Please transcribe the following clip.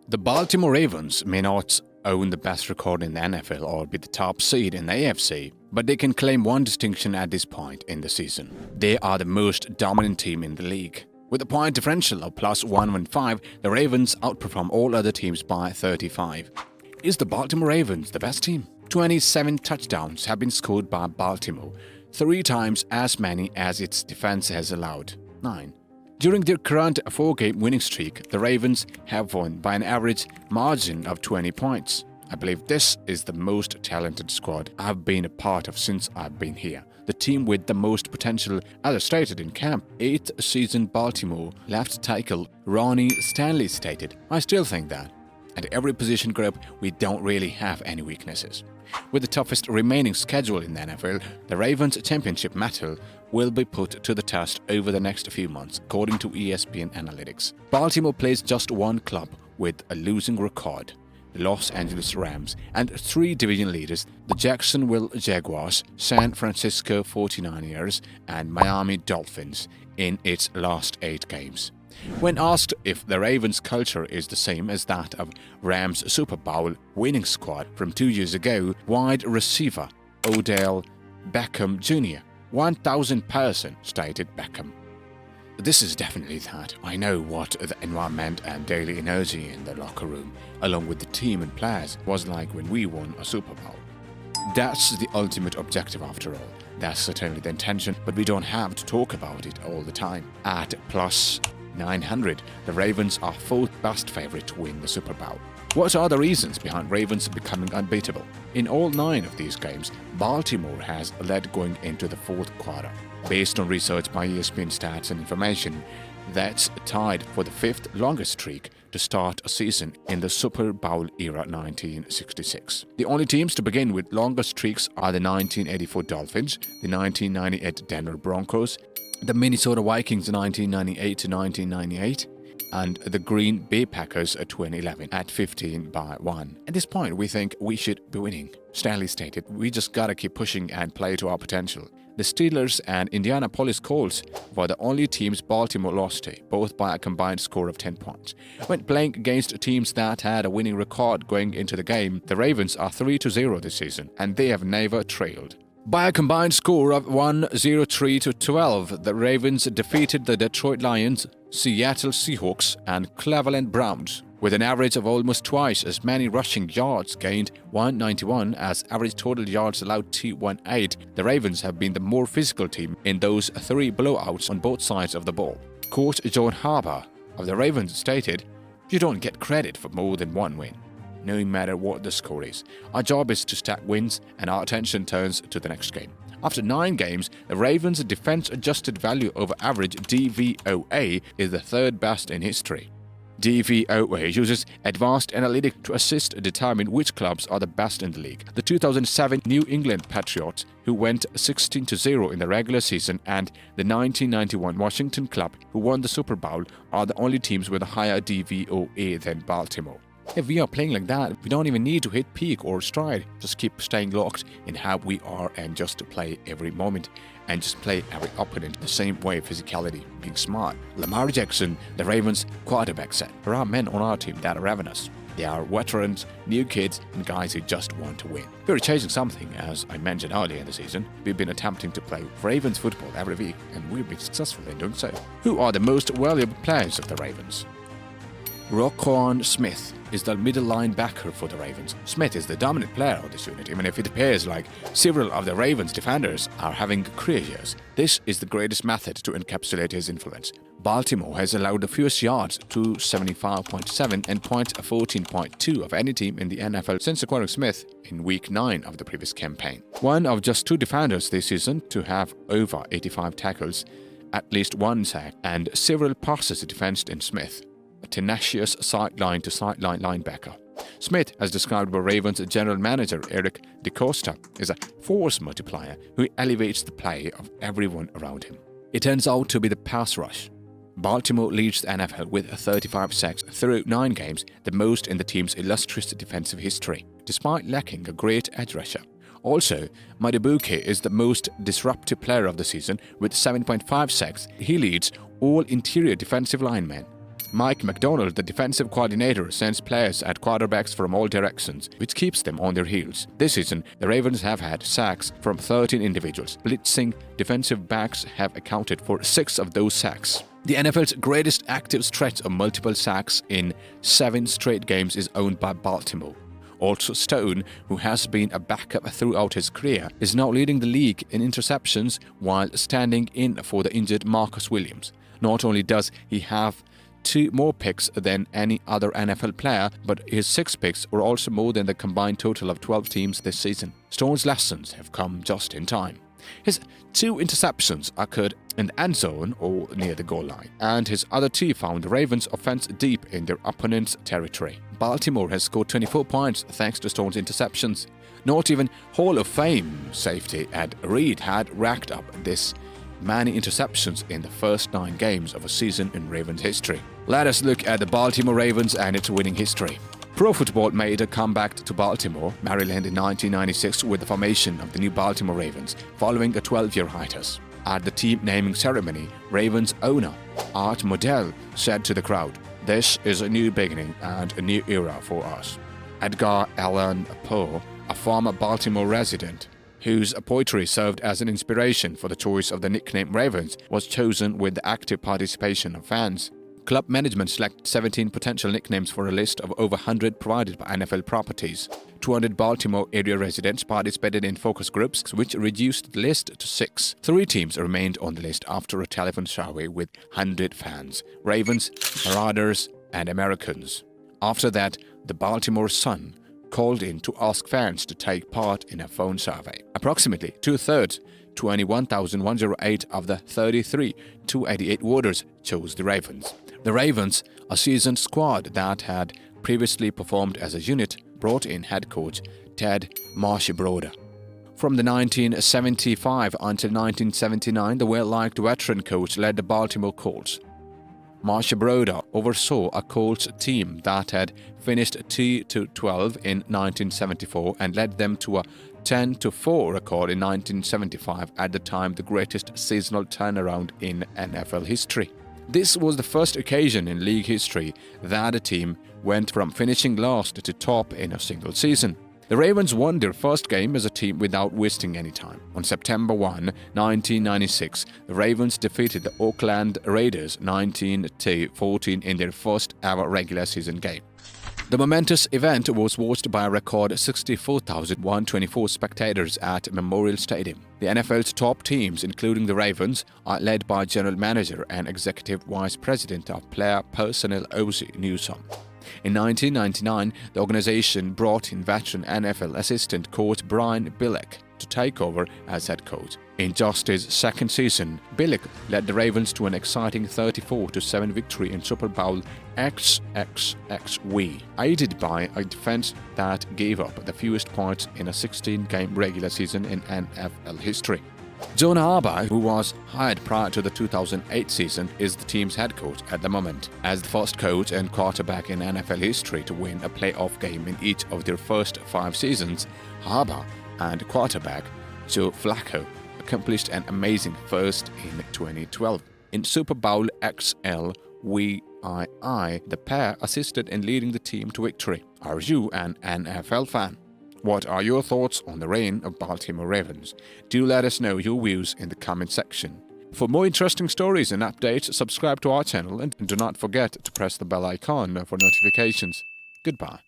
The Baltimore Ravens may not own the best record in the NFL or be the top seed in the AFC, but they can claim one distinction at this point in the season. They are the most dominant team in the league. With a point differential of plus 115, the Ravens outperform all other teams by 35. Is the Baltimore Ravens the best team? 27 touchdowns have been scored by Baltimore, 3 times as many as its defense has allowed, 9. During their current 4-game winning streak, the Ravens have won by an average margin of 20 points. I believe this is the most talented squad I've been a part of since I've been here. The team with the most potential, as stated in camp. 8th season Baltimore left tackle Ronnie Stanley stated, "I still think that. At every position group, we don't really have any weaknesses." With the toughest remaining schedule in the NFL, the Ravens' championship mettle will be put to the test over the next few months, according to ESPN Analytics. Baltimore plays just one club with a losing record, the Los Angeles Rams, and 3 division leaders, the Jacksonville Jaguars, San Francisco 49ers, and Miami Dolphins, in its last 8 games. When asked if the Ravens' culture is the same as that of Rams' Super Bowl winning squad from 2 years ago, wide receiver Odell Beckham Jr. 1,000% stated Beckham. "This is definitely that. I know what the environment and daily energy in the locker room, along with the team and players, was like when we won a Super Bowl. That's the ultimate objective after all. That's certainly the intention, but we don't have to talk about it all the time." At plus 900, the Ravens are 4th best favorite to win the Super Bowl. What are the reasons behind Ravens becoming unbeatable? In all 9 of these games, Baltimore has led going into the 4th quarter. Based on research by ESPN Stats and Information, that's tied for the 5th longest streak to start a season in the Super Bowl era 1966. The only teams to begin with longer streaks are the 1984 Dolphins, the 1998 Denver Broncos, the Minnesota Vikings 1998 to 1998, and the Green Bay Packers 2011 at 15-1. At this point, we think we should be winning. Stanley stated, "We just gotta keep pushing and play to our potential." The Steelers and Indianapolis Colts were the only teams Baltimore lost to, both by a combined score of 10 points. When playing against teams that had a winning record going into the game, the Ravens are 3-0 this season, and they have never trailed. By a combined score of 103-12, the Ravens defeated the Detroit Lions, Seattle Seahawks, and Cleveland Browns. With an average of almost twice as many rushing yards gained, 191, as average total yards allowed, 218, the Ravens have been the more physical team in those 3 blowouts on both sides of the ball. Coach John Harbaugh of the Ravens stated, "You don't get credit for more than one win, no matter what the score is. Our job is to stack wins, and our attention turns to the next game." After 9 games, the Ravens' defense-adjusted value over average DVOA is the 3rd best in history. DVOA uses advanced analytics to assist determine which clubs are the best in the league. The 2007 New England Patriots, who went 16-0 in the regular season, and the 1991 Washington Club, who won the Super Bowl, are the only teams with a higher DVOA than Baltimore. If we are playing like that, we don't even need to hit peak or stride. Just keep staying locked in how we are and just play every moment and just play every opponent the same way. Physicality, being smart. Lamar Jackson, the Ravens quarterback, said, "There are men on our team that are ravenous. They are veterans, new kids, and guys who just want to win." We're chasing something, as I mentioned earlier in the season. We've been attempting to play Ravens football every week, and we've been successful in doing so. Who are the most valuable players of the Ravens? Roquan Smith is the middle linebacker for the Ravens. Smith is the dominant player of this unit, even if it appears like several of the Ravens defenders are having career years. This is the greatest method to encapsulate his influence. Baltimore has allowed the fewest yards, 275.7 and points 14.2 of any team in the NFL since acquiring Smith in Week 9 of the previous campaign. One of just 2 defenders this season to have over 85 tackles, at least 1 sack, and several passes defensed in Smith. A tenacious sideline-to-sideline linebacker. Smith, as described by Ravens general manager Eric DeCosta, is a force multiplier who elevates the play of everyone around him. It turns out to be the pass rush. Baltimore leads the NFL with 35 sacks through 9 games, the most in the team's illustrious defensive history, despite lacking a great edge rusher. Also, Madubuike is the most disruptive player of the season with 7.5 sacks. He leads all interior defensive linemen. Mike McDonald, the defensive coordinator, sends players at quarterbacks from all directions, which keeps them on their heels. This season, the Ravens have had sacks from 13 individuals. Blitzing defensive backs have accounted for 6 of those sacks. The NFL's greatest active stretch of multiple sacks in 7 straight games is owned by Baltimore. Also, Stone, who has been a backup throughout his career, is now leading the league in interceptions while standing in for the injured Marcus Williams. Not only does he have 2 more picks than any other NFL player, but his 6 picks were also more than the combined total of 12 teams this season. Stone's lessons have come just in time. His 2 interceptions occurred in the end zone or near the goal line, and his other 2 found the Ravens' offense deep in their opponent's territory. Baltimore has scored 24 points thanks to Stone's interceptions. Not even Hall of Fame safety Ed Reed had racked up this many interceptions in the first 9 games of a season in Ravens history. Let us look at the Baltimore Ravens and its winning history. Pro Football made a comeback to Baltimore, Maryland in 1996 with the formation of the new Baltimore Ravens, following a 12-year hiatus. At the team naming ceremony, Ravens owner Art Modell said to the crowd, "This is a new beginning and a new era for us." Edgar Allan Poe, a former Baltimore resident, whose poetry served as an inspiration for the choice of the nickname Ravens, was chosen with the active participation of fans. Club management selected 17 potential nicknames for a list of over 100 provided by NFL properties. 200 Baltimore area residents participated in focus groups, which reduced the list to 6. 3 teams remained on the list after a telephone survey with 100 fans: Ravens, Marauders, and Americans. After that, the Baltimore Sun called in to ask fans to take part in a phone survey. Approximately 2/3, 21,108 of the 33,288 voters chose the Ravens. The Ravens, a seasoned squad that had previously performed as a unit, brought in head coach Ted Marchibroda. From the 1975 until 1979, the well-liked veteran coach led the Baltimore Colts. Marchibroda oversaw a Colts team that had finished 2-12 in 1974 and led them to a 10-4 record in 1975, at the time the greatest seasonal turnaround in NFL history. This was the first occasion in league history that a team went from finishing last to top in a single season. The Ravens won their first game as a team without wasting any time. On September 1, 1996, the Ravens defeated the Oakland Raiders 19-14 in their first ever regular season game. The momentous event was watched by a record 64,124 spectators at Memorial Stadium. The NFL's top teams, including the Ravens, are led by General Manager and Executive Vice President of Player Personnel Ozzie Newsome. In 1999, the organization brought in veteran NFL assistant coach Brian Billick to take over as head coach. In just his second season, Billick led the Ravens to an exciting 34-7 victory in Super Bowl XXXV, aided by a defense that gave up the fewest points in a 16-game regular season in NFL history. John Harbaugh, who was hired prior to the 2008 season, is the team's head coach at the moment. As the first coach and quarterback in NFL history to win a playoff game in each of their first 5 seasons, Harbaugh and quarterback Joe Flacco accomplished an amazing first in 2012. In Super Bowl XLVII, the pair assisted in leading the team to victory. Are you an NFL fan? What are your thoughts on the reign of Baltimore Ravens? Do let us know your views in the comment section. For more interesting stories and updates, subscribe to our channel and do not forget to press the bell icon for notifications. Goodbye.